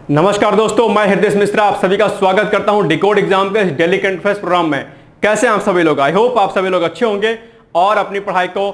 नमस्कार दोस्तों, मैं हृदय मिश्रा आप सभी का स्वागत करता हूं डिकोड एग्जाम के डेली करंट अफेयर्स प्रोग्राम में। कैसे हैं आप सभी लोग? आई होप आप सभी लोग अच्छे होंगे और अपनी पढ़ाई को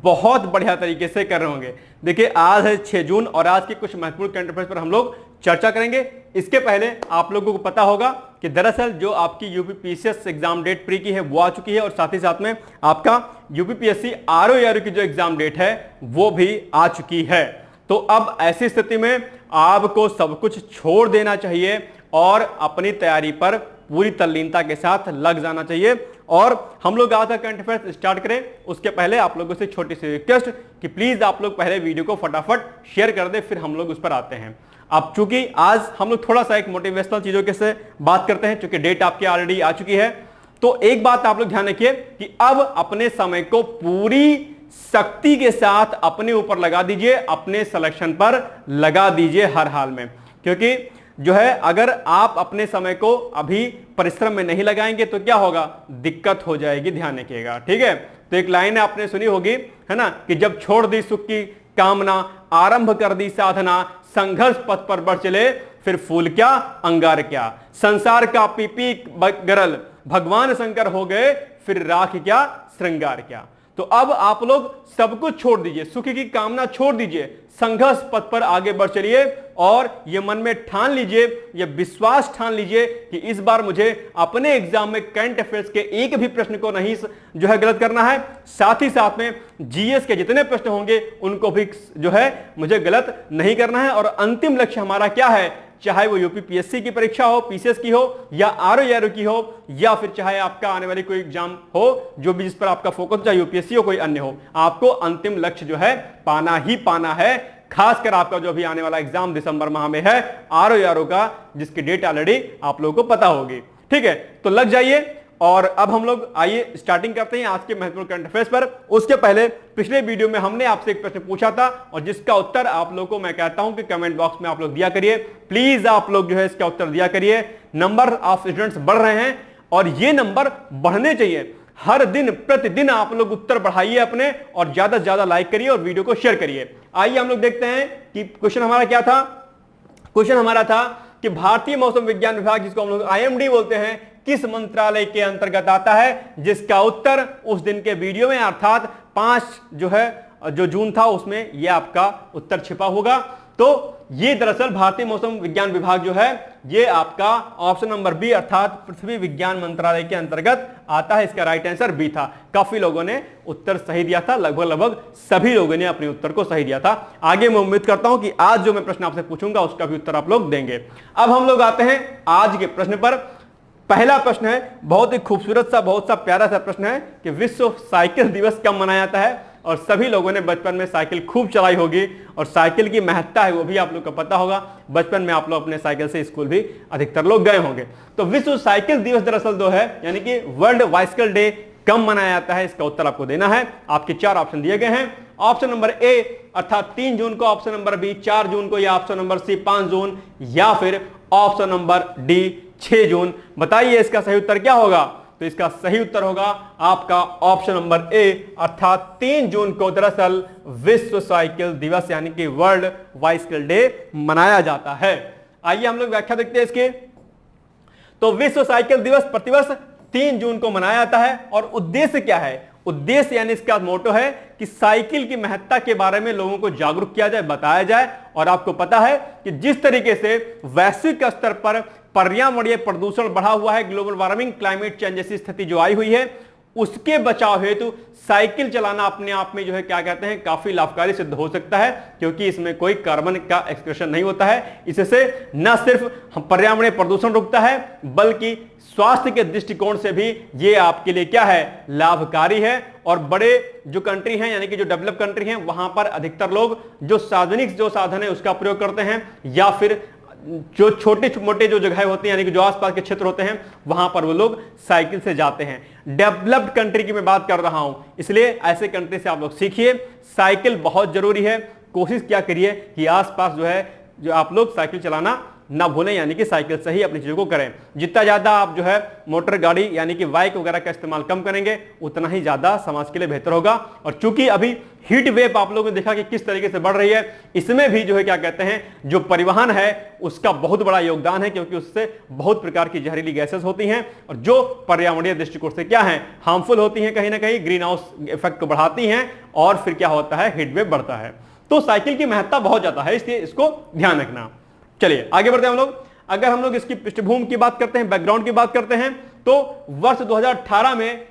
बहुत बढ़िया तरीके से कर रहे होंगे। देखिए, आज है 6 जून और आज के कुछ महत्वपूर्ण करंट अफेयर्स पर हम लोग चर्चा करेंगे। इसके पहले आप लोगों को पता होगा कि दरअसल जो आपकी यूपीपीएससी एग्जाम डेट प्री की है वो आ चुकी है और साथ ही साथ में आपका यूपीपीएससी आरओ की जो एग्जाम डेट है वो भी आ चुकी है। तो अब ऐसी स्थिति में आपको सब कुछ छोड़ देना चाहिए और अपनी तैयारी पर पूरी तल्लीनता के साथ लग जाना चाहिए। और हम लोग आज का करंट अफेयर्स स्टार्ट करें उसके पहले आप लोगों से छोटी सी रिक्वेस्ट कि प्लीज आप लोग पहले वीडियो को फटाफट शेयर कर दें, फिर हम लोग उस पर आते हैं। अब चूंकि आज हम लोग थोड़ा सा एक मोटिवेशनल चीजों के से बात करते हैं, चूंकि डेट आपकी ऑलरेडी आ चुकी है, तो एक बात आप लोग ध्यान रखिए कि अब अपने समय को पूरी शक्ति के साथ अपने ऊपर लगा दीजिए, अपने सिलेक्शन पर लगा दीजिए हर हाल में। क्योंकि जो है अगर आप अपने समय को अभी परिश्रम में नहीं लगाएंगे तो क्या होगा, दिक्कत हो जाएगी। ध्यान रखिएगा, ठीक है। तो एक लाइन आपने सुनी होगी, है ना, कि जब छोड़ दी सुख की कामना, आरंभ कर दी साधना, संघर्ष पथ पर बढ़ चले, फिर फूल क्या अंगार क्या, संसार का पीपी गरल, भगवान शंकर हो गए, फिर राख क्या श्रृंगार क्या। तो अब आप लोग सब कुछ छोड़ दीजिए, सुख की कामना छोड़ दीजिए, संघर्ष पथ पर आगे बढ़ चलिए और ये मन में ठान लीजिए, ये विश्वास ठान लीजिए कि इस बार मुझे अपने एग्जाम में करंट अफेयर्स के एक भी प्रश्न को नहीं जो है गलत करना है। साथ ही साथ में जीएस के जितने प्रश्न होंगे उनको भी जो है मुझे गलत नहीं करना है। और अंतिम लक्ष्य हमारा क्या है, चाहे वो यूपीपीएससी की परीक्षा हो, पीसीएस की हो या आरओ की हो, या फिर चाहे आपका आने वाली कोई एग्जाम हो जो भी जिस पर आपका फोकस, चाहे यूपीएससी हो कोई अन्य हो, आपको अंतिम लक्ष्य जो है पाना ही पाना है। खासकर आपका जो भी आने वाला एग्जाम दिसंबर माह में है आरओ का, जिसकी डेट ऑलरेडी आप लोगों को पता होगी, ठीक है। तो लग जाइए और अब हम लोग आइए स्टार्टिंग करते हैं आज के महत्वपूर्ण करंट अफेयर्स पर। उसके पहले पिछले वीडियो में हमने आपसे एक प्रश्न पूछा था और जिसका उत्तर आप लोगों को मैं कहता हूं कि कमेंट बॉक्स में आप लोग दिया करिए। प्लीज आप लोग जो है इसका उत्तर दिया करिए। नंबर ऑफ स्टूडेंट्स बढ़ रहे हैं और ये नंबर बढ़ने चाहिए। हर दिन प्रतिदिन आप लोग उत्तर बढ़ाइए अपने और ज्यादा से ज्यादा लाइक करिए और वीडियो को शेयर करिए। आइए हम लोग देखते हैं कि क्वेश्चन हमारा क्या था। क्वेश्चन हमारा था कि भारतीय मौसम विज्ञान विभाग, जिसको हम लोग आईएमडी बोलते हैं, किस मंत्रालय के अंतर्गत आता है, जिसका उत्तर उस दिन के वीडियो में अर्थात 5 जो जून था उसमें यह आपका उत्तर छिपा होगा। तो ये दरअसल भारतीय मौसम विज्ञान विभाग जो है ये आपका ऑप्शन नंबर बी अर्थात पृथ्वी विज्ञान मंत्रालय के अंतर्गत आता है। इसका राइट आंसर बी था। काफी लोगों ने उत्तर सही दिया था, लगभग सभी लोगों ने अपने उत्तर को सही दिया था। आगे मैं उम्मीद करता हूं कि आज जो मैं प्रश्न आपसे पूछूंगा उसका भी उत्तर आप लोग देंगे। अब हम लोग आते हैं आज के प्रश्न पर। पहला प्रश्न है, बहुत ही खूबसूरत सा, बहुत सा प्यारा सा प्रश्न है कि विश्व साइकिल दिवस कब मनाया जाता है। और सभी लोगों ने बचपन में साइकिल खूब चलाई होगी और साइकिल की महत्ता है वो भी आप लोग को पता होगा। बचपन में आप लोग अपने साइकिल से स्कूल भी अधिकतर लोग गए होंगे। तो विश्व साइकिल दिवस दरअसल जो है यानी कि वर्ल्ड बाइसिकल डे कब मनाया जाता है, इसका उत्तर आपको देना है। आपके 4 ऑप्शन दिए गए हैं। ऑप्शन नंबर ए अर्थात 3 जून को, ऑप्शन नंबर बी 4 जून को, या ऑप्शन नंबर सी 5 जून, या फिर ऑप्शन नंबर डी 6 जून। बताइए इसका सही उत्तर क्या होगा। तो इसका सही उत्तर होगा आपका ऑप्शन नंबर ए अर्थात 3 जून को दरअसल विश्व साइकिल दिवस यानी कि वर्ल्ड बाइसिकल डे मनाया जाता है। आइए हम लोग व्याख्या देखते हैं इसके। तो विश्व साइकिल दिवस प्रतिवर्ष 3 जून को मनाया जाता है और उद्देश्य क्या है, उद्देश्य यानी इसका मोटो है कि साइकिल की महत्ता के बारे में लोगों को जागरूक किया जाए, बताया जाए। और आपको पता है कि जिस तरीके से वैश्विक स्तर पर पर्यावरणीय प्रदूषण बढ़ा हुआ है, ग्लोबल वार्मिंग, क्लाइमेट चेंज जैसी स्थिति जो आई हुई है, उसके बचाव हेतु साइकिल चलाना अपने आप में जो है क्या कहते हैं काफी लाभकारी सिद्ध हो सकता है, क्योंकि इसमें कोई कार्बन का एक्सक्रीशन नहीं होता है। इससे न सिर्फ पर्यावरणीय प्रदूषण रुकता है बल्कि स्वास्थ्य के दृष्टिकोण से भी ये आपके लिए क्या है, लाभकारी है। और बड़े जो कंट्री हैं यानी कि जो डेवलप कंट्री हैं वहां पर अधिकतर लोग जो सार्वजनिक जो साधन है उसका प्रयोग करते हैं, या फिर जो छोटे मोटे जो जगह होती हैं यानी कि जो आसपास के क्षेत्र होते हैं वहां पर वो लोग साइकिल से जाते हैं। डेवलप्ड कंट्री की मैं बात कर रहा हूं, इसलिए ऐसे कंट्री से आप लोग सीखिए। साइकिल बहुत जरूरी है। कोशिश क्या करिए कि आसपास जो है जो आप लोग साइकिल चलाना ना भूलें, यानी कि साइकिल से ही अपनी चीजों को करें। जितना ज्यादा आप जो है मोटर गाड़ी यानी कि बाइक वगैरह का इस्तेमाल कम करेंगे उतना ही ज्यादा समाज के लिए बेहतर होगा। और चूंकि अभी हीट वेव आप लोगों ने देखा कि किस तरीके से बढ़ रही है, इसमें भी जो है क्या कहते हैं जो परिवहन है उसका बहुत बड़ा योगदान है, क्योंकि उससे बहुत प्रकार की जहरीली गैसेस होती हैं और जो पर्यावरणीय दृष्टिकोण से क्या है हार्मफुल होती हैं, कहीं ना कहीं ग्रीन हाउस इफेक्ट को बढ़ाती हैं और फिर क्या होता है हीट वेव बढ़ता है। तो साइकिल की महत्ता बहुत ज्यादा है, इसलिए इसको ध्यान रखना। चलिए आगे बढ़ते हैं हम लोग। अगर हम लोग इसकी पृष्ठभूमि की बात करते हैं, बैकग्राउंड की बात करते हैं, तो वर्ष 2018 में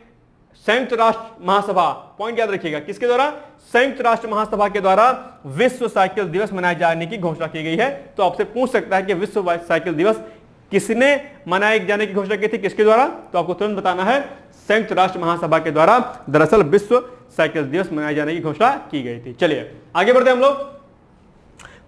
संयुक्त राष्ट्र महासभा, पॉइंट याद रखिएगा, किसके द्वारा? संयुक्त राष्ट्र महासभा के द्वारा विश्व साइकिल दिवस मनाए जाने की घोषणा की गई है। तो आपसे पूछ सकता है कि विश्व साइकिल दिवस किसने मनाए जाने की घोषणा की थी, किसके द्वारा? तो आपको तुरंत बताना है संयुक्त राष्ट्र महासभा के द्वारा दरअसल विश्व साइकिल दिवस मनाए जाने की घोषणा की गई थी। चलिए आगे बढ़ते हैं हम लोग।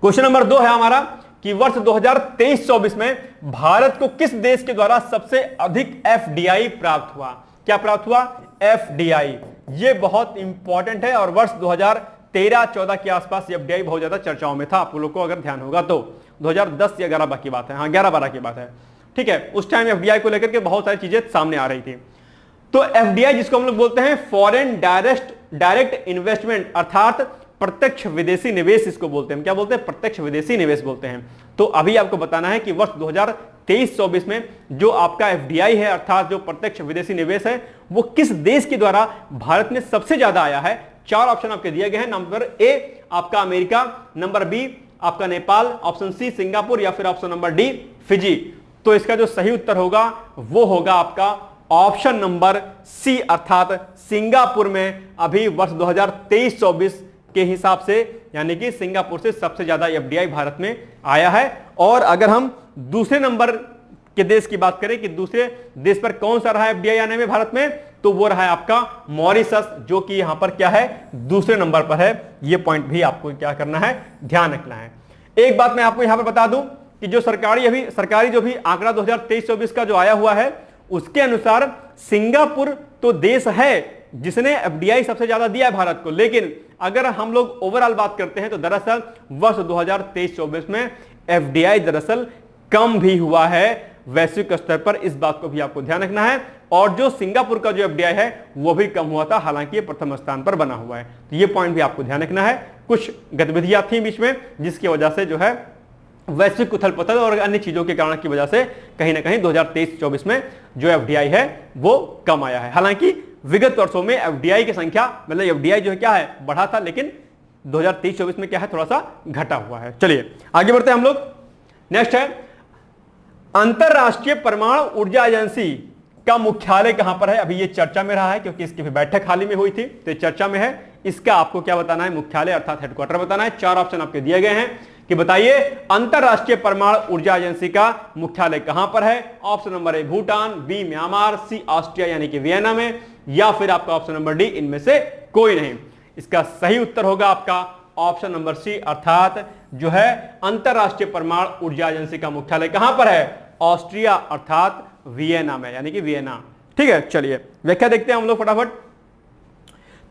क्वेश्चन नंबर 2 है हमारा कि वर्ष 2023-24 में भारत को किस देश के द्वारा सबसे अधिक एफडीआई प्राप्त हुआ? क्या प्राप्त हुआ? एफडीआई। ये बहुत इंपॉर्टेंट है और वर्ष 2013-14 के आसपास ये एफडीआई बहुत ज्यादा चर्चाओं में था, आप लोगों को अगर ध्यान होगा तो 2010 या 11 की बात है, हाँ 11-12 की बात है, ठीक है। उस टाइम एफडीआई को लेकर के बहुत सारी चीजें सामने आ रही थी। तो एफडीआई जिसको हम लोग बोलते हैं फॉरेन डायरेक्ट इन्वेस्टमेंट, अर्थात प्रत्यक्ष विदेशी निवेश इसको बोलते हैं। क्या बोलते हैं? प्रत्यक्ष विदेशी निवेश बोलते हैं। तो अभी आपको बताना है कि वर्ष 2023-24 में जो आपका एफडीआई है अर्थात जो प्रत्यक्ष विदेशी निवेश है वो किस देश के द्वारा भारत में सबसे ज्यादा आया है। 4 ऑप्शन आपके दिए गए हैं। नंबर ए आपका अमेरिका, नंबर बी आपका नेपाल, ऑप्शन सी सिंगापुर या फिर ऑप्शन नंबर डी फिजी। तो इसका जो सही उत्तर होगा वो होगा आपका ऑप्शन नंबर सी अर्थात सिंगापुर में अभी वर्ष 2023-24 के हिसाब से यानी कि सिंगापुर से सबसे ज्यादा एफडीआई भारत में आया है। और अगर हम दूसरे नंबर के देश की बात करें कि दूसरे देश पर कौन सा रहा है एफडीआई आने में भारत में, तो वो रहा है आपका मॉरिशस, जो कि यहां पर क्या है दूसरे नंबर पर है। ये पॉइंट भी आपको क्या करना है, ध्यान रखना है। एक बात मैं आपको यहां पर बता दूं कि जो सरकारी जो भी आंकड़ा 2023-24 का जो आया हुआ है उसके अनुसार सिंगापुर तो देश है जिसने एफडीआई सबसे ज्यादा दिया है भारत को, लेकिन अगर हम लोग ओवरऑल बात करते हैं तो दरअसल वर्ष 2023-24 में एफडीआई दरअसल कम भी हुआ है वैश्विक स्तर पर। इस बात को भी आपको ध्यान रखना है। और जो सिंगापुर का जो एफडीआई है वो भी कम हुआ था, हालांकि ये प्रथम स्थान पर बना हुआ है। तो ये पॉइंट भी आपको ध्यान रखना है। कुछ गतिविधियां थी बीच में जिसकी वजह से जो है वैश्विक उथल पुथल और अन्य चीजों के कारण की वजह से कहीं ना कहीं 2023-24 में जो एफडीआई है वो कम आया है। हालांकि विगत वर्षों में एफडीआई की संख्या मतलब एफडीआई जो है क्या है बढ़ा था, लेकिन 2023-24 में क्या है थोड़ा सा घटा हुआ है। चलिए आगे बढ़ते हैं हम लोग। नेक्स्ट है अंतरराष्ट्रीय परमाणु ऊर्जा एजेंसी का मुख्यालय कहां पर है। अभी ये चर्चा में रहा है क्योंकि इसकी भी बैठक हाल ही में हुई थी, तो चर्चा में है। इसका आपको क्या बताना है, मुख्यालय अर्थात हेडक्वार्टर बताना है। 4 ऑप्शन आपके दिए गए हैं कि बताइए अंतरराष्ट्रीय परमाणु ऊर्जा एजेंसी का मुख्यालय कहां पर है। Option number A Bhutan, B Myanmar, C Austria यानी कि वियना में, या फिर आपका ऑप्शन नंबर डी इनमें से कोई नहीं। इसका सही उत्तर होगा आपका ऑप्शन नंबर सी अर्थात जो है अंतरराष्ट्रीय परमाणु ऊर्जा एजेंसी का मुख्यालय कहां पर है, ऑस्ट्रिया अर्थात वियना में, यानी कि वियना। ठीक है, चलिए व्याख्या देखते हैं हम लोग फटाफट।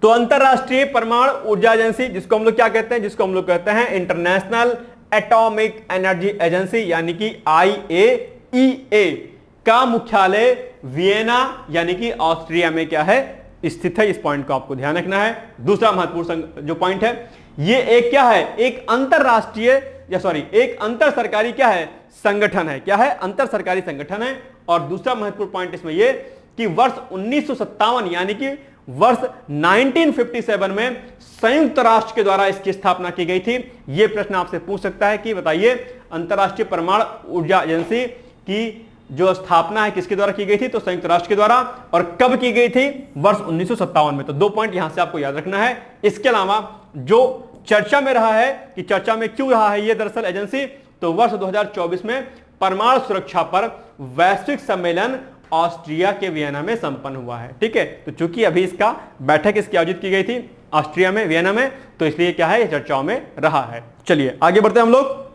तो अंतरराष्ट्रीय परमाणु ऊर्जा एजेंसी जिसको हम लोग क्या कहते हैं, जिसको हम लोग कहते हैं इंटरनेशनल एटॉमिक एनर्जी एजेंसी यानी कि IAEA का मुख्यालय वियना यानी कि ऑस्ट्रिया में क्या है स्थित है। इस पॉइंट को आपको ध्यान रखना है। दूसरा महत्वपूर्ण जो पॉइंट है ये एक क्या है, एक अंतरराष्ट्रीय एक अंतर सरकारी क्या है संगठन है। क्या है, अंतर सरकारी संगठन है। और दूसरा महत्वपूर्ण पॉइंट इसमें यह कि वर्ष 1957 यानी कि वर्ष 1957 में संयुक्त राष्ट्र के द्वारा इसकी स्थापना की गई थी। यह प्रश्न आपसे पूछ सकता है कि बताइए अंतरराष्ट्रीय परमाणु ऊर्जा एजेंसी की जो स्थापना है किसके द्वारा की गई थी, तो संयुक्त राष्ट्र के द्वारा, और कब की गई थी, वर्ष 1957 में। तो 2 पॉइंट यहां से आपको याद रखना है। इसके अलावा जो चर्चा में रहा है कि चर्चा में क्यों रहा है ये दरअसल एजेंसी, तो वर्ष 2024 में परमाणु सुरक्षा पर वैश्विक सम्मेलन ऑस्ट्रिया के वियना में संपन्न हुआ है। ठीक है, तो चूंकि अभी इसका बैठक इसकी आयोजित की गई थी ऑस्ट्रिया में वियना में, तो इसलिए क्या है ये चर्चाओं में रहा है। चलिए आगे बढ़ते हैं हम लोग।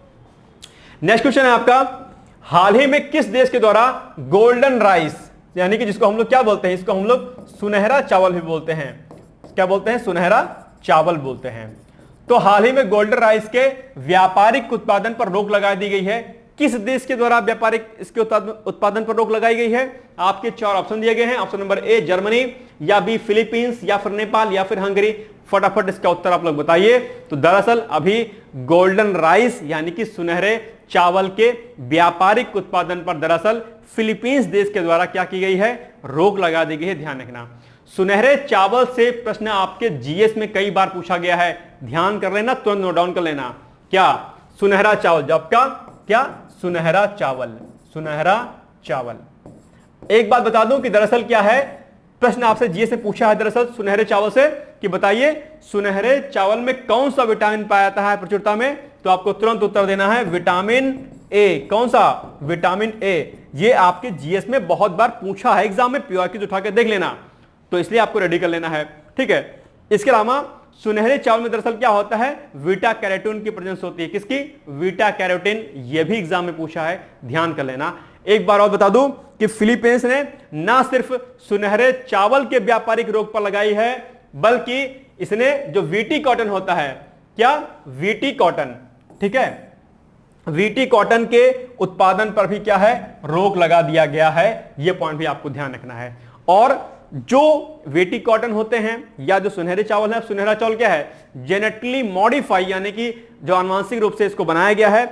नेक्स्ट क्वेश्चन है आपका, हाल ही में किस देश के द्वारा गोल्डन राइस यानी कि जिसको हम लोग क्या बोलते हैं, इसको हम लोग सुनहरा चावल भी बोलते हैं। क्या बोलते हैं, सुनहरा चावल बोलते हैं। तो हाल ही में गोल्डन राइस के व्यापारिक उत्पादन पर रोक लगा दी गई है। किस देश के द्वारा व्यापारिक इसके उत्पादन पर रोक लगाई गई है? आपके 4 ऑप्शन दिए गए हैं। ऑप्शन नंबर ए जर्मनी, या बी फिलीपींस, या फिर नेपाल, या फिर हंगरी। फटाफट इसका उत्तर आप लोग बताइए। तो दरअसल अभी गोल्डन राइस यानी कि सुनहरे चावल के व्यापारिक उत्पादन पर दरअसल फिलीपींस देश के द्वारा क्या की गई है? रोक लगा दी गई है। ध्यान रखना, सुनहरे चावल से प्रश्न आपके जीएस में कई बार पूछा गया है, ध्यान कर लेना, तुरंत नोट डाउन कर लेना। क्या? सुनहरा चावल। जब का क्या? सुनहरा चावल, सुनहरा चावल। एक बात बता दूं कि दरअसल क्या है, प्रश्न आपसे जीएस से पूछा है दरअसल सुनहरे चावल से कि बताइए सुनहरे चावल में कौन सा विटामिन पाया जाता है प्रचुरता में? तो आपको तुरंत उत्तर देना है विटामिन ए। कौन सा? Vitamin A. ये आपके जीएस में बहुत बार पूछा है एग्जाम में, पीओक्यूज उठा के देख लेना, तो इसलिए आपको रेडी कर लेना है। ठीक है, इसके अलावा सुनहरे चावल में दरअसल क्या होता है? बीटा कैरोटीन की प्रेजेंस होती है। किसकी? Beta carotene. यह भी एग्जाम में पूछा है, ध्यान कर लेना। एक बार और बता दूं कि फिलीपींस ने ना सिर्फ सुनहरे चावल के व्यापारिक रोक पर लगाई है, बल्कि इसने जो वीटी कॉटन होता है, क्या? वीटी कॉटन, ठीक है, वीटी कॉटन के उत्पादन पर भी क्या है? रोक लगा दिया गया है। यह पॉइंट भी आपको ध्यान रखना है। और जो वीटी कॉटन होते हैं या जो सुनहरे चावल है, सुनहरा चावल क्या है? जेनेटिकली मॉडिफाई यानी कि जो आनुवांशिक रूप से इसको बनाया गया है।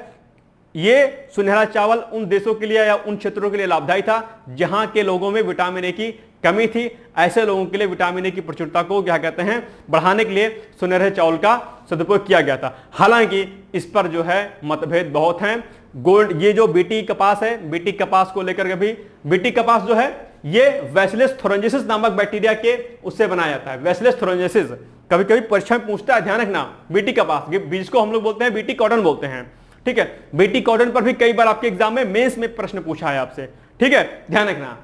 ये सुनहरा चावल उन देशों के लिए या उन क्षेत्रों के लिए लाभदायी था जहां के लोगों में विटामिन ए की कमी थी। ऐसे लोगों के लिए विटामिन ए की प्रचुरता को क्या कहते हैं? बढ़ाने के लिए सुनहरे चावल का सदुपयोग किया गया था। हालांकि इस पर जो है मतभेद बहुत हैं। गोल्ड, ये जो बीटी कपास है, बीटी कपास को लेकर के भी, बीटी कपास जो है ये बैसिलस थोरेंजिसिस नामक बैक्टीरिया के उससे बनाया जाता है। बैसिलस थोरेंजिसिस कभी कभी परीक्षा में पूछता है, ध्यान रखना। बीटी कपास, बीज को हम लोग बोलते हैं बीटी कॉटन बोलते हैं। ठीक है, बीटी कॉटन पर भी कई बार आपके एग्जाम में मेंस में प्रश्न पूछा है आपसे। ठीक है, ध्यान रखना।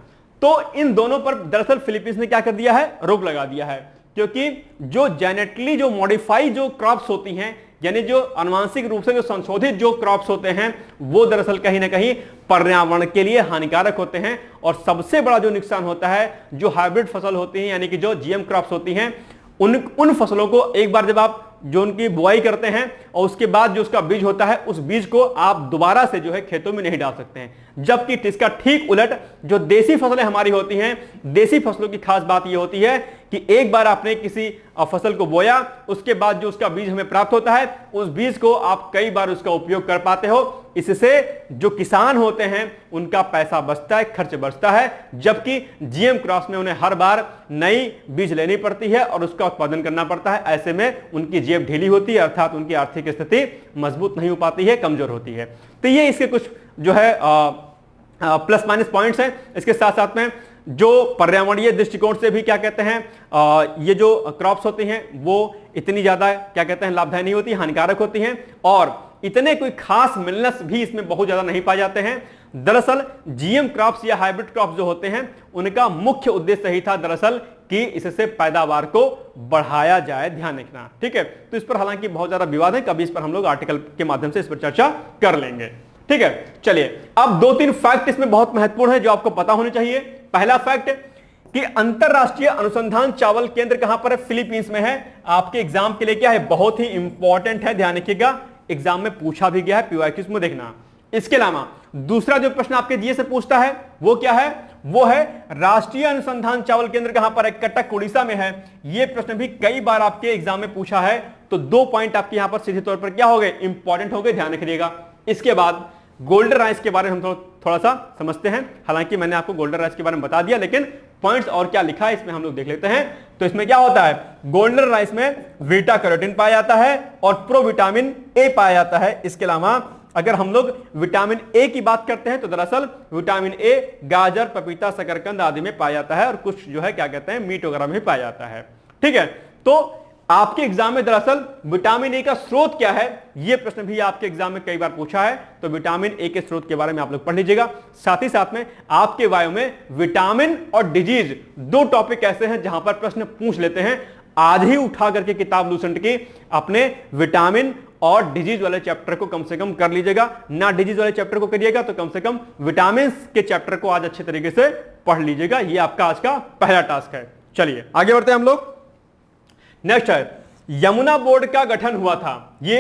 तो इन दोनों पर दरअसल फिलीपींस ने क्या कर दिया है? रोक लगा दिया है, क्योंकि जो जेनेटिकली जो मॉडिफाई जो क्रॉप्स होती हैं, यानी जो आनुवांशिक रूप से जो संशोधित जो क्रॉप्स होते हैं, वो दरअसल कहीं ना कहीं पर्यावरण के लिए हानिकारक होते हैं। और सबसे बड़ा जो नुकसान होता है, जो हाइब्रिड फसल होती हैं यानी कि जो जीएम क्रॉप्स होती हैं, उन फसलों को एक बार जब आप जो उनकी बुआई करते हैं और उसके बाद जो उसका बीज होता है, उस बीज को आप दोबारा से जो है खेतों में नहीं डाल सकते हैं। जबकि इसका ठीक उलट जो देसी फसलें हमारी होती हैं, देसी फसलों की खास बात यह होती है कि एक बार आपने किसी फसल को बोया, उसके बाद जो उसका बीज हमें प्राप्त होता है, उस बीज को आप कई बार उसका उपयोग कर पाते हो। इससे जो किसान होते हैं उनका पैसा बचता है, खर्च बचता है। जबकि जीएम क्रॉप्स में उन्हें हर बार नई बीज लेनी पड़ती है और उसका उत्पादन करना पड़ता है। ऐसे में उनकी जेब ढीली होती है, अर्थात उनकी आर्थिक स्थिति मजबूत नहीं हो पाती है, कमजोर होती है। तो ये इसके कुछ जो है प्लस माइनस पॉइंट्स हैं। इसके साथ साथ में जो पर्यावरणीय दृष्टिकोण से भी क्या कहते हैं, ये जो क्रॉप्स होती हैं वो इतनी ज्यादा क्या कहते हैं लाभदायी नहीं होती, हानिकारक होती हैं। और इतने कोई खास मिनरल्स भी इसमें बहुत ज्यादा नहीं पाए जाते हैं। दरअसल जीएम क्रॉप्स या हाइब्रिड क्रॉप्स जो होते हैं, उनका मुख्य उद्देश्य यही था दरअसल कि इससे पैदावार को बढ़ाया जाए। ध्यान रखना, ठीक है। तो इस पर हालांकि बहुत ज्यादा विवाद है, कभी इस पर हम लोग आर्टिकल के माध्यम से इस पर चर्चा कर लेंगे। ठीक है, चलिए अब 2-3 फैक्ट इसमें बहुत महत्वपूर्ण है जो आपको पता होने चाहिए। पहला फैक्ट कि अंतरराष्ट्रीय अनुसंधान चावल केंद्र कहां पर है? फिलीपींस में है। आपके एग्जाम के लिए क्या है, बहुत ही इंपॉर्टेंट है, ध्यान रखिएगा, एग्जाम में पूछा भी गया है, पीवाईक्यूज में देखना। इसके अलावा दूसरा जो प्रश्न आपके जीएस से पूछता है वो क्या है? वो है राष्ट्रीय अनुसंधान चावल केंद्र कहां पर है? कटक उड़ीसा में है। यह प्रश्न भी कई बार आपके एग्जाम में पूछा है। तो 2 पॉइंट आपके यहां पर सीधे तौर पर क्या हो गए, इंपॉर्टेंट हो गए, ध्यान रखिएगा। इसके बाद गोल्डन राइस के बारे में हम थोड़ा सा समझते हैं। हालांकि मैंने आपको गोल्डन राइस के बारे में बता दिया, लेकिन पॉइंट्स और क्या लिखा है इसमें हम लोग देख लेते हैं। तो इसमें क्या होता है, गोल्डन राइस में बीटा कैरोटीन पाया जाता है और प्रोविटामिन ए पाया जाता है। इसके अलावा अगर हम लोग विटामिन ए की बात करते हैं तो दरअसल विटामिन ए गाजर, पपीता, शकरकंद आदि में पाया जाता है और कुछ जो है क्या कहते हैं मीट वगैरह में पाया जाता है। ठीक है, तो आपके एग्जाम में दरअसल विटामिन ए का स्रोत क्या है, यह प्रश्न भी आपके एग्जाम में कई बार पूछा है। तो विटामिन ए के स्रोत के बारे में आप लोग पढ़ लीजिएगा। साथ ही साथ में आपके वायु में विटामिन और डिजीज 2 टॉपिक ऐसे हैं जहां पर प्रश्न पूछ लेते हैं। आज ही उठा करके किताब लूसेंट की अपने विटामिन और डिजीज वाले चैप्टर को कम से कम कर लीजिएगा। ना डिजीज वाले चैप्टर को करिएगा तो कम से कम विटामिन के चैप्टर को आज अच्छे तरीके से पढ़ लीजिएगा। यह आपका आज का पहला टास्क है। चलिए आगे बढ़ते हैं हम लोग। नेक्स्ट है यमुना बोर्ड का गठन हुआ था। ये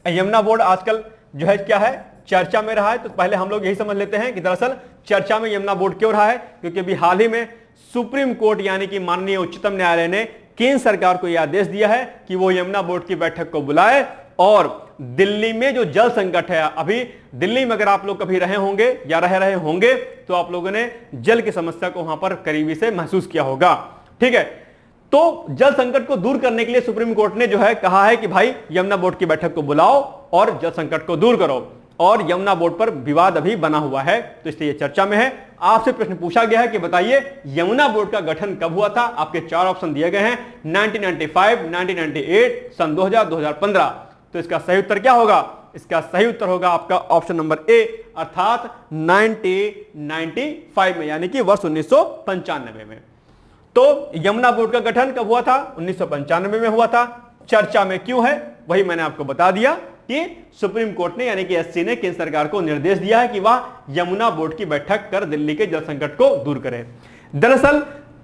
यमुना बोर्ड आजकल जो है क्या है, चर्चा में रहा है, तो पहले हम लोग यही समझ लेते हैं कि दरअसल चर्चा में यमुना बोर्ड क्यों रहा है, क्योंकि अभी हाल ही में सुप्रीम कोर्ट यानी कि माननीय उच्चतम न्यायालय ने केंद्र सरकार को यह आदेश दिया है कि वो यमुना बोर्ड की बैठक को बुलाए और दिल्ली में जो जल संकट है, अभी दिल्ली में अगर आप लोग कभी रहे होंगे या रह रहे होंगे तो आप लोगों ने जल की समस्या को वहां पर करीबी से महसूस किया होगा। ठीक है, तो जल संकट को दूर करने के लिए सुप्रीम कोर्ट ने जो है कहा है कि भाई यमुना बोर्ड की बैठक को बुलाओ और जल संकट को दूर करो, और यमुना बोर्ड पर विवाद अभी बना हुआ है, तो इसलिए चर्चा में है। आपसे प्रश्न पूछा गया है कि बताइए यमुना बोर्ड का गठन कब हुआ था। आपके 4 ऑप्शन दिए गए हैं, 1995, 1998, सन 2000, 2015। तो इसका सही उत्तर क्या होगा? इसका सही उत्तर होगा आपका ऑप्शन नंबर ए, अर्थात 1995 में, यानी कि वर्ष 1995 में। तो यमुना बोर्ड का गठन कब हुआ था? 1995 में हुआ था। चर्चा में क्यों है वही मैंने आपको बता दिया कि सुप्रीम कोर्ट ने यानी कि एससी ने केंद्र सरकार को निर्देश दिया है कि वह यमुना बोर्ड की बैठक कर दिल्ली के जल संकट को दूर करे। दरअसल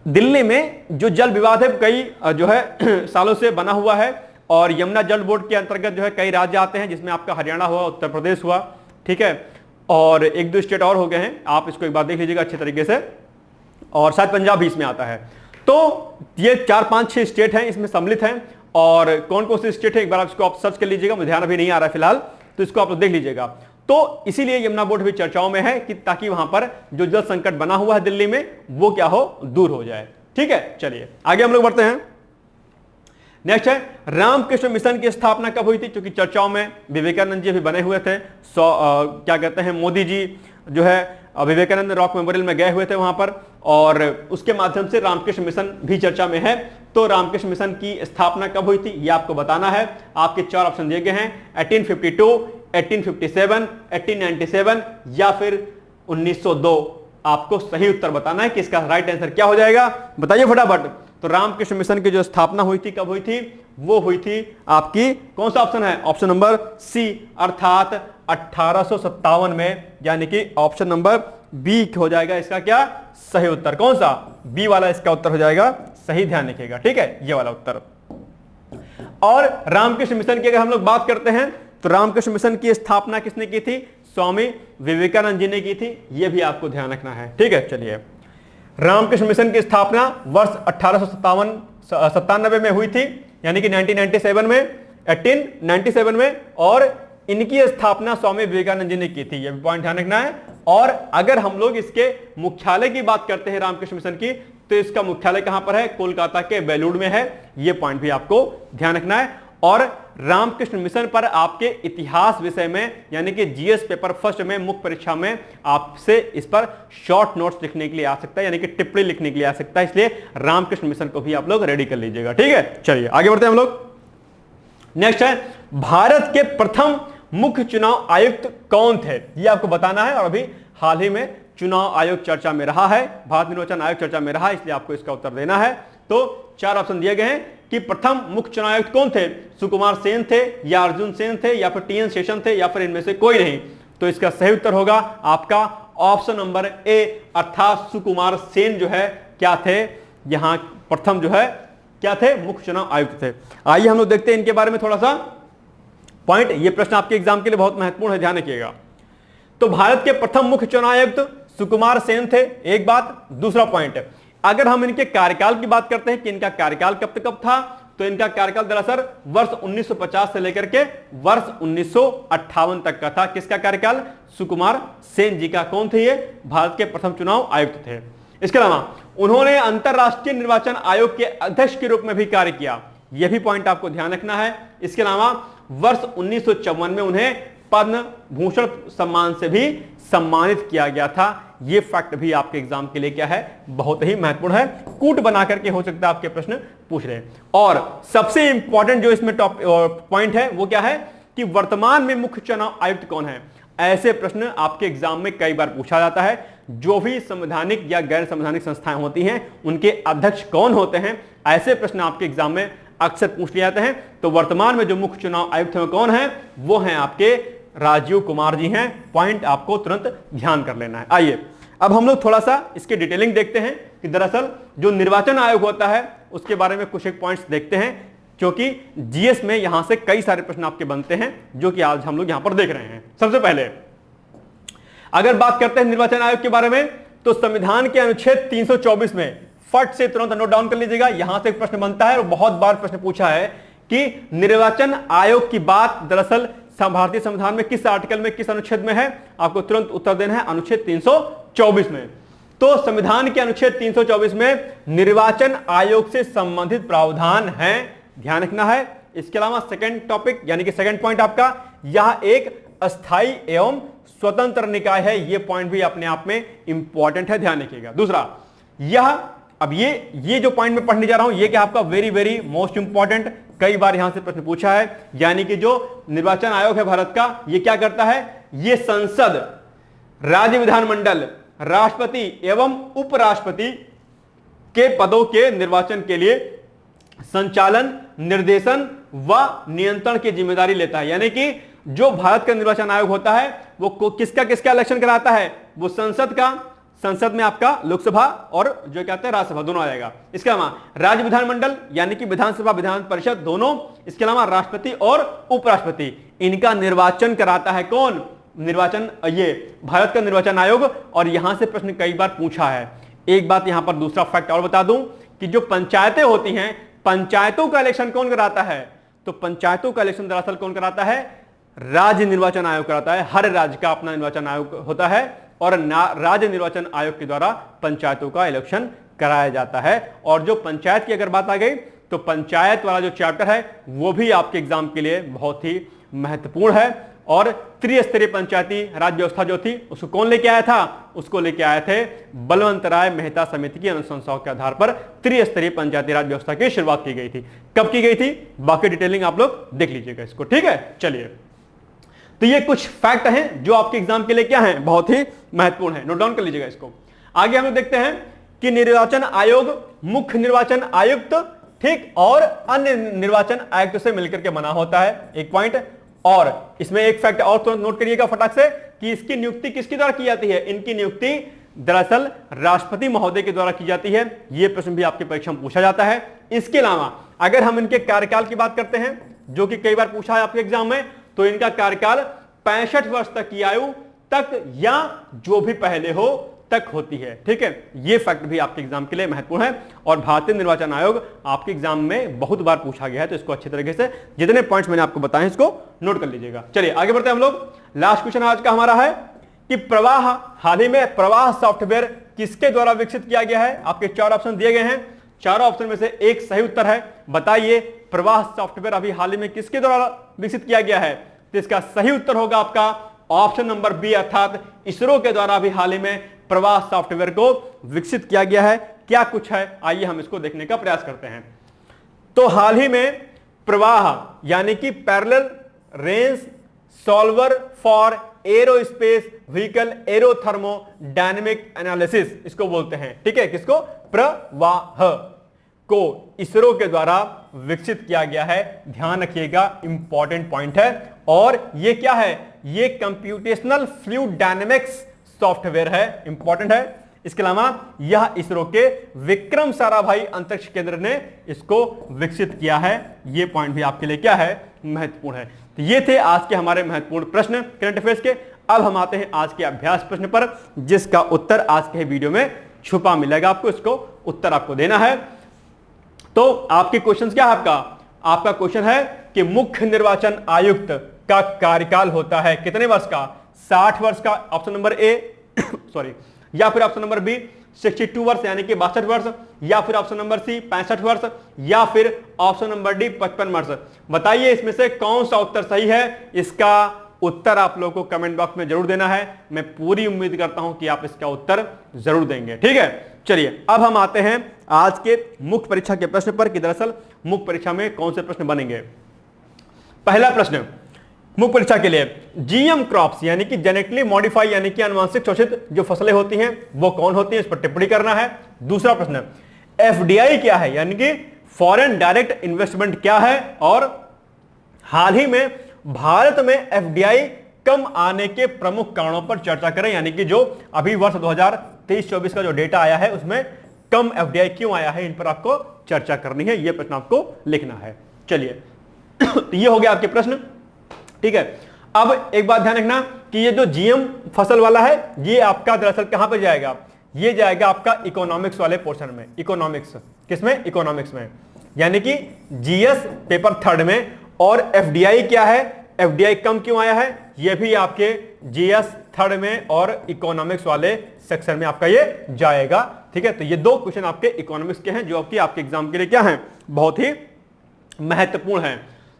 दिल्ली में जो जल विवाद है कई जो है सालों से बना हुआ है, और यमुना जल बोर्ड के अंतर्गत जो है कई राज्य आते हैं, जिसमें आपका हरियाणा हुआ, उत्तर प्रदेश हुआ, ठीक है, और 1-2 स्टेट और हो गए हैं। आप इसको एक बार देख लीजिएगा अच्छे तरीके से, और शायद पंजाब भी इसमें आता है। तो ये 4-5-6 स्टेट हैं इसमें सम्मिलित हैं, और कौन कौन से स्टेट है एक बार आप इसको आप सर्च कर लीजिएगा, मुझे ध्यान अभी नहीं आ रहा है फिलहाल, तो इसको आप लोग देख लीजिएगा। तो इसीलिए यमुना बोर्ड भी चर्चाओं में है कि ताकि वहां पर जो जल संकट बना हुआ है दिल्ली में वो क्या हो, दूर हो जाए। ठीक है, चलिए आगे हम लोग बढ़ते हैं। नेक्स्ट है रामकृष्ण मिशन की स्थापना कब हुई थी? क्योंकि चर्चाओं में विवेकानंद जी भी बने हुए थे। क्या कहते हैं, मोदी जी जो है विवेकानंद रॉक मेमोरियल में गए हुए थे वहां पर, और उसके माध्यम से रामकृष्ण मिशन भी चर्चा में है। तो रामकृष्ण मिशन की स्थापना कब हुई थी ये आपको बताना है। आपके 4 ऑप्शन दिए गए हैं, 1852, 1857, 1897 या फिर 1902। आपको सही उत्तर बताना है कि इसका राइट आंसर क्या हो जाएगा, बताइए फटाफट। तो रामकृष्ण मिशन की जो स्थापना हुई थी कब हुई थी? वो हुई थी आपकी, कौन सा ऑप्शन है? ऑप्शन नंबर सी, अर्थात 1857 में, यानी कि ऑप्शन नंबर बी हो जाएगा इसका क्या सही उत्तर। कौन सा? बी वाला इसका उत्तर हो जाएगा। सही ध्यान रखिएगा, ठीक है, ये वाला उत्तर। और रामकृष्ण मिशन की अगर हम लोग बात करते हैं तो रामकृष्ण मिशन की स्थापना किसने की थी? स्वामी विवेकानंद जी ने की थी, यह भी आपको ध्यान रखना है। ठीक है, चलिए रामकृष्ण मिशन की स्थापना वर्ष 1897 में हुई थी, यानी कि 1997 में, 1897 में, और इनकी स्थापना स्वामी विवेकानंद जी ने की थी, यह भी पॉइंट ध्यान रखना है। और अगर हम लोग इसके मुख्यालय की बात करते हैं रामकृष्ण मिशन की, तो इसका मुख्यालय कहां पर है? कोलकाता के बेलूर में है, यह पॉइंट भी आपको ध्यान रखना है। और रामकृष्ण मिशन पर आपके इतिहास विषय में यानी कि जीएस पेपर फर्स्ट में मुख्य परीक्षा में आपसे इस पर शॉर्ट नोट्स लिखने के लिए आ सकता है, यानी कि टिप्पणी लिखने के लिए आ सकता है, इसलिए रामकृष्ण मिशन को भी आप लोग रेडी कर लीजिएगा। ठीक है, चलिए आगे बढ़ते हैं हम लोग। नेक्स्ट है भारत के प्रथम मुख्य चुनाव आयुक्त कौन थे? ये आपको बताना है, और अभी हाल ही में चुनाव आयोग चर्चा में रहा है, भारत निर्वाचन आयोग चर्चा में रहा, इसलिए आपको इसका उत्तर देना है। तो 4 ऑप्शन दिए गए हैं कि प्रथम मुख्य चुनाव आयुक्त कौन थे? सुकुमार सेन थे, या अर्जुन सेन थे, या फिर टीएन शेषन थे, या फिर इनमें से कोई नहीं। तो इसका सही उत्तर होगा आपका ऑप्शन नंबर ए, अर्थात सुकुमार सेन जो है क्या थे, यहां प्रथम जो है क्या थे? मुख्य चुनाव आयुक्त थे। आइए हम लोग देखते हैं इनके बारे में थोड़ा सा पॉइंट। ये प्रश्न आपके एग्जाम के लिए बहुत महत्वपूर्ण है, ध्यान रखिएगा। तो भारत के प्रथम मुख्य चुनाव आयुक्त सुकुमार सेन थे, एक बात। दूसरा पॉइंट, अगर हम इनके कार्यकाल की बात करते हैं कि इनका कार्यकाल कब तक था, तो इनका कार्यकाल दरअसल वर्ष 1950 से लेकर के वर्ष 1958 तक का था। किसका कार्यकाल? सुकुमार सेन जी का। कौन थे ये? भारत के प्रथम चुनाव आयुक्त थे। इसके अलावा उन्होंने अंतरराष्ट्रीय निर्वाचन आयोग के अध्यक्ष के रूप में भी कार्य किया, यह भी पॉइंट आपको ध्यान रखना है। इसके अलावा वर्ष 1954 में उन्हें पद्म भूषण सम्मान से भी सम्मानित किया गया था। यह फैक्ट भी आपके एग्जाम के लिए क्या है? बहुत ही महत्वपूर्ण है। कूट बना करके हो सकता है आपके प्रश्न पूछ रहे हैं। और सबसे इंपॉर्टेंट जो इसमें टॉप पॉइंट है वो क्या है कि वर्तमान में मुख्य चुनाव आयुक्त कौन है? ऐसे प्रश्न आपके एग्जाम में कई बार पूछा जाता है। जो भी संवैधानिक या गैर संवैधानिक संस्थाएं होती हैं उनके अध्यक्ष कौन होते हैं, ऐसे प्रश्न आपके एग्जाम में अक्सर पूछ लिए जाते हैं। तो वर्तमान में जो मुख्य चुनाव आयुक्त हैं कौन है? वो हैं आपके राजीव कुमार जी हैं। पॉइंट आपको तुरंत ध्यान कर लेना है। आइए अब हम लोग थोड़ा सा इसके डिटेलिंग देखते हैं कि दरअसल जो निर्वाचन आयोग होता है उसके बारे में कुछ एक पॉइंट्स देखते हैं, क्योंकि जीएस में यहां से कई सारे प्रश्न आपके बनते हैं जो कि आज हम लोग यहां पर देख रहे हैं। सबसे पहले अगर बात करते हैं निर्वाचन आयोग के बारे में, तो संविधान के अनुच्छेद 324 में फट से तुरंत नोट डाउन कर लीजिएगा, यहां से एक प्रश्न बनता है और बहुत बार प्रश्न पूछा है कि निर्वाचन आयोग की बात दरअसल भारतीय संविधान में किस आर्टिकल में, किस अनुच्छेद में है, आपको तुरंत उत्तर देना है अनुच्छेद 324 में। तो संविधान के अनुच्छेद 324 में निर्वाचन आयोग से संबंधित प्रावधान है, ध्यान रखना है। इसके अलावा सेकंड टॉपिक यानी कि सेकंड पॉइंट आपका, यह एक अस्थायी एवं स्वतंत्र निकाय है, यह पॉइंट भी अपने आप में इंपॉर्टेंट है, ध्यान रखिएगा। दूसरा, यह अब ये जो पॉइंट में पढ़ने जा रहा हूं, ये क्या आपका वेरी वेरी मोस्ट इंपॉर्टेंट, कई बार यहां से प्रश्न पूछा है, यानी कि जो निर्वाचन आयोग है भारत का, ये क्या करता है, ये संसद, राज्य विधानमंडल, राष्ट्रपति एवं उपराष्ट्रपति के पदों के निर्वाचन के लिए संचालन, निर्देशन व नियंत्रण की जिम्मेदारी लेता है। यानी कि जो भारत का निर्वाचन आयोग होता है वो किसका किसका इलेक्शन कराता है, वो संसद का, संसद में आपका लोकसभा और जो कहते हैं राज्यसभा दोनों आ जाएगा। इसके अलावा राज्य विधानमंडल यानी कि विधानसभा विधान परिषद दोनों, इसके अलावा राष्ट्रपति और उपराष्ट्रपति, इनका निर्वाचन कराता है कौन, निर्वाचन, ये भारत का निर्वाचन आयोग। और यहां से प्रश्न कई बार पूछा है। एक बात यहां पर दूसरा फैक्ट और बता दूं कि जो पंचायतें होती हैं, पंचायतों का इलेक्शन कौन कराता है, तो पंचायतों का इलेक्शन दरअसल कौन कराता है, राज्य निर्वाचन आयोग कराता है। हर राज्य का अपना निर्वाचन आयोग होता है और राज्य निर्वाचन आयोग के द्वारा पंचायतों का इलेक्शन कराया जाता है। और जो पंचायत की अगर बात आ गई, तो पंचायत वाला जो चैप्टर है वो भी आपके एग्जाम के लिए बहुत ही महत्वपूर्ण है। और त्रिस्तरीय पंचायती राज व्यवस्था जो थी उसको कौन लेके आया था, उसको लेके आए थे बलवंत राय मेहता समिति की अनुशंसाओं के आधार पर त्रिस्तरीय पंचायती राज व्यवस्था की शुरुआत की गई थी। कब की गई थी, बाकी डिटेलिंग आप लोग देख लीजिएगा इसको, ठीक है। चलिए, तो ये कुछ फैक्ट हैं जो आपके एग्जाम के लिए क्या है, बहुत ही महत्वपूर्ण है, नोट डाउन कर लीजिएगा इसको। आगे हम लोग देखते हैं कि निर्वाचन आयोग मुख्य निर्वाचन आयुक्त, ठीक, और अन्य निर्वाचन आयुक्त से मिलकर के बना होता है, एक पॉइंट। और इसमें एक फैक्ट और तो नोट करिएगा फटाक से कि इसकी नियुक्ति किसके द्वारा की जाती है, इनकी नियुक्ति दरअसल राष्ट्रपति महोदय के द्वारा की जाती है। यह प्रश्न भी आपकी परीक्षा में पूछा जाता है। इसके अलावा अगर हम इनके कार्यकाल की बात करते हैं, जो कि कई बार पूछा है आपके एग्जाम में, तो इनका कार्यकाल 65 वर्ष तक की आयु तक या जो भी पहले हो तक होती है, ठीक है। यह फैक्ट भी आपके एग्जाम के लिए महत्वपूर्ण है और भारतीय निर्वाचन आयोग आपके एग्जाम में बहुत बार पूछा गया है, तो इसको अच्छी तरीके से जितने पॉइंट्स मैंने आपको बताए इसको नोट कर लीजिएगा। चलिए आगे बढ़ते हैं हम लोग। लास्ट क्वेश्चन आज का हमारा है कि प्रवाह, हाल ही में प्रवाह सॉफ्टवेयर किसके द्वारा विकसित किया गया है। आपके 4 ऑप्शन दिए गए हैं, चारों ऑप्शन में से एक सही उत्तर है। बताइए प्रवाह सॉफ्टवेयर अभी हाल ही में किसके द्वारा विकसित किया गया है, तो इसका सही उत्तर होगा आपका ऑप्शन नंबर बी, अर्थात इसरो के द्वारा भी हाल ही में प्रवाह सॉफ्टवेयर को विकसित किया गया है। क्या कुछ है, आइए हम इसको देखने का प्रयास करते हैं। तो हाल ही में प्रवाह यानी कि parallel range solver for aerospace vehicle aerothermodynamic analysis इसको बोलते हैं, ठीक है। किसको, प्रवाह को इसरो के द्वारा विकसित किया गया है, ध्यान रखिएगा, इंपॉर्टेंट पॉइंट है। और ये क्या है, ये कंप्यूटेशनल फ्लूइड डायनेमिक्स सॉफ्टवेयर है, इंपॉर्टेंट है। इसके अलावा यह इसरो के विक्रम साराभाई अंतरिक्ष केंद्र ने इसको विकसित किया है। यह पॉइंट भी आपके लिए क्या है, महत्वपूर्ण है। तो ये थे आज के हमारे महत्वपूर्ण प्रश्न करंट अफेयर्स के। अब हम आते हैं आज के अभ्यास प्रश्न पर, जिसका उत्तर आज के वीडियो में छुपा मिलेगा आपको, इसको उत्तर आपको देना है। तो आपके क्वेश्चन क्या है, आपका क्वेश्चन है कि मुख्य निर्वाचन आयुक्त का कार्यकाल होता है कितने वर्ष का, 60 वर्ष का, ऑप्शन नंबर ए सॉरी, या फिर ऑप्शन नंबर बी 62 वर्ष यानी कि 62 वर्ष, या फिर ऑप्शन नंबर सी 65 वर्ष, या फिर ऑप्शन नंबर डी 55 वर्ष। बताइए इसमें से कौन सा उत्तर सही है। इसका उत्तर आप लोगों को कमेंट बॉक्स में जरूर देना है। मैं पूरी उम्मीद करता हूं कि आप इसका उत्तर जरूर देंगे, ठीक है। चलिए अब हम आते हैं आज के मुख्य परीक्षा के प्रश्न पर कि दरअसल मुख्य परीक्षा में कौन से प्रश्न बनेंगे। पहला प्रश्न मुख्य परीक्षा के लिए, जीएम क्रॉप्स यानी कि जेनेटिकली मॉडिफाई यानी कि अनुवांशिक शोषित जो फसलें होती हैं वो कौन होती हैं, इस पर टिप्पणी करना है। दूसरा प्रश्न, एफडीआई क्या है यानी कि फॉरेन डायरेक्ट इन्वेस्टमेंट क्या है, और हाल ही में भारत में एफडीआई कम आने के प्रमुख कारणों पर चर्चा करें, यानी कि जो अभी वर्ष 2023-24 का जो डेटा आया है उसमें कम एफडीआई क्यों आया है, इन पर आपको चर्चा करनी है, यह प्रश्न आपको लिखना है। चलिए तो ये हो गया आपके प्रश्न, ठीक है। अब एक बात ध्यान रखना कि ये जो जीएम फसल वाला है ये आपका दरअसल कहां पे जाएगा, ये जाएगा आपका इकोनॉमिक्स वाले पोर्शन में। इकोनॉमिक्स किसमें, इकोनॉमिक्स में, यानी कि जीएस पेपर थर्ड में। और एफडीआई क्या है, एफडीआई कम क्यों आया है, ये भी आपके जीएस थर्ड में और इकोनॉमिक्स वाले सेक्शन में आपका ये जाएगा। ठीक है, तो ये दो क्वेश्चन आपके इकोनॉमिक्स के हैं जो आपके एग्जाम के लिए क्या है, बहुत ही महत्वपूर्ण है।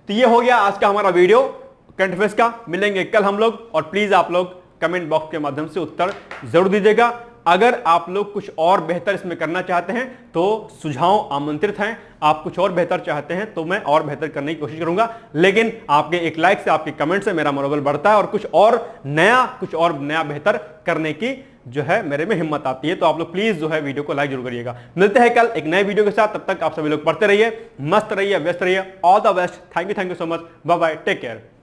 तो ये हो गया आज का हमारा वीडियो करंट अफेयर्स का। मिलेंगे कल हम लोग, और प्लीज आप लोग कमेंट बॉक्स के माध्यम से उत्तर जरूर दीजिएगा। अगर आप लोग कुछ और बेहतर इसमें करना चाहते हैं तो सुझाव आमंत्रित हैं। आप कुछ और बेहतर चाहते हैं तो मैं और बेहतर करने की कोशिश करूंगा, लेकिन आपके एक लाइक से, आपके कमेंट से मेरा मनोबल बढ़ता है और कुछ और नया बेहतर करने की जो है मेरे में हिम्मत आती है। तो आप लोग प्लीज जो है वीडियो को लाइक जरूर करिएगा। मिलते हैं कल एक नए वीडियो के साथ, तब तक आप सभी लोग पढ़ते रहिए, मस्त रहिए, व्यस्त रहिए। All the best, thank you so much, bye bye, take care.